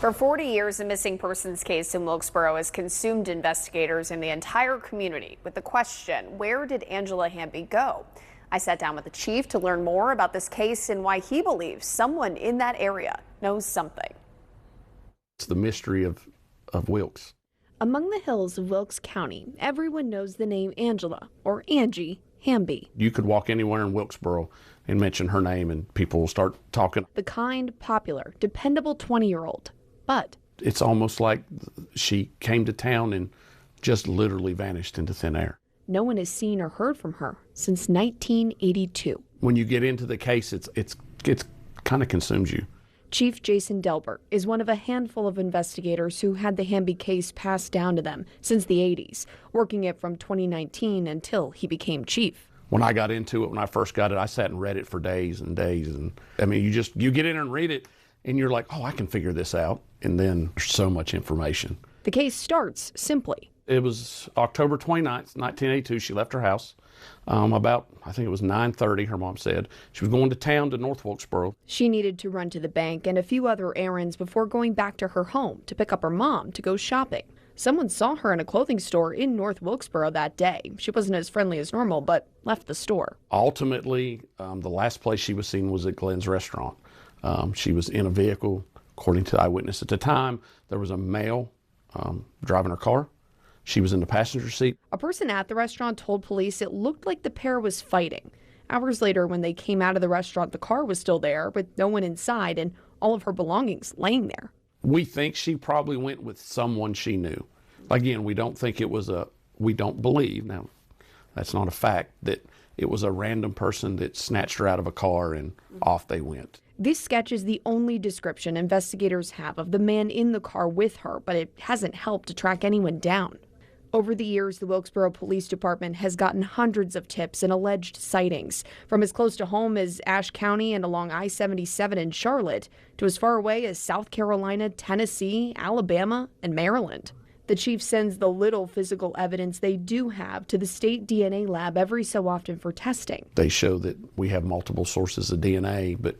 For 40 years, the missing persons case in Wilkesboro has consumed investigators and the entire community with the question, where did Angela Hamby go? I sat down with the chief to learn more about this case and why he believes someone in that area knows something. It's the mystery of Wilkes. Among the hills of Wilkes County, everyone knows the name Angela, or Angie, Hamby. You could walk anywhere in Wilkesboro and mention her name and people will start talking. The kind, popular, dependable 20-year-old. But it's almost like she came to town and just literally vanished into thin air. No one has seen or heard from her since 1982. When you get into the case, it's kind of consumes you. Chief Jason Delbert is one of a handful of investigators who had the Hamby case passed down to them since the 80s, working it from 2019 until he became chief. When I got into it, when I first got it, I sat and read it for days and days. And I mean, you get in and read it and you're like, oh, I can figure this out. And then there's so much information. The case starts simply. It was October 29th, 1982. She left her house about, I think it was 9:30, her mom said. She was going to town to North Wilkesboro. She needed to run to the bank and a few other errands before going back to her home to pick up her mom to go shopping. Someone saw her in a clothing store in North Wilkesboro that day. She wasn't as friendly as normal, but left the store. Ultimately, the last place she was seen was at Glenn's restaurant. She was in a vehicle. According to eyewitness at the time, there was a male driving her car. She was in the passenger seat. A person at the restaurant told police it looked like the pair was fighting. Hours later, when they came out of the restaurant, the car was still there with no one inside and all of her belongings laying there. We think she probably went with someone she knew. Again, we don't believe, now that's not a fact, that it was a random person that snatched her out of a car and off they went. This sketch is the only description investigators have of the man in the car with her, but it hasn't helped to track anyone down. Over the years, the Wilkesboro Police Department has gotten hundreds of tips and alleged sightings, from as close to home as Ashe County and along I-77 in Charlotte to as far away as South Carolina, Tennessee, Alabama, and Maryland. The chief sends the little physical evidence they do have to the state DNA lab every so often for testing. They show that we have multiple sources of DNA, but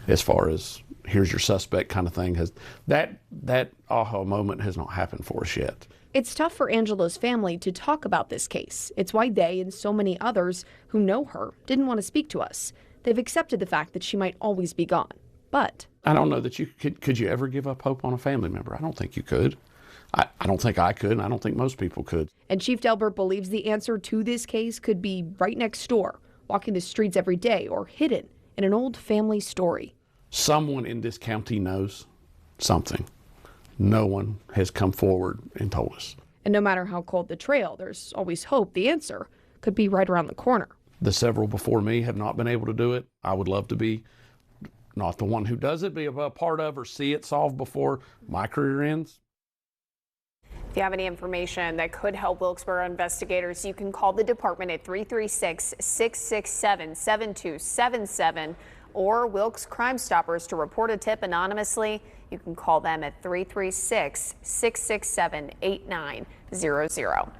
as far as here's your suspect kind of thing, that aha moment has not happened for us yet. It's tough for Angela's family to talk about this case. It's why they and so many others who know her didn't want to speak to us. They've accepted the fact that she might always be gone. But I don't know that you could you ever give up hope on a family member? I don't think you could. I don't think I could, and I don't think most people could. And Chief Delbert believes the answer to this case could be right next door, walking the streets every day, or hidden in an old family story. Someone in this county knows something. No one has come forward and told us. And no matter how cold the trail, there's always hope the answer could be right around the corner. The several before me have not been able to do it. I would love to be not the one who does it, be a part of or see it solved before my career ends. If you have any information that could help Wilkesboro investigators, you can call the department at 336-667-7277 or Wilkes Crime Stoppers to report a tip anonymously. You can call them at 336-667-8900.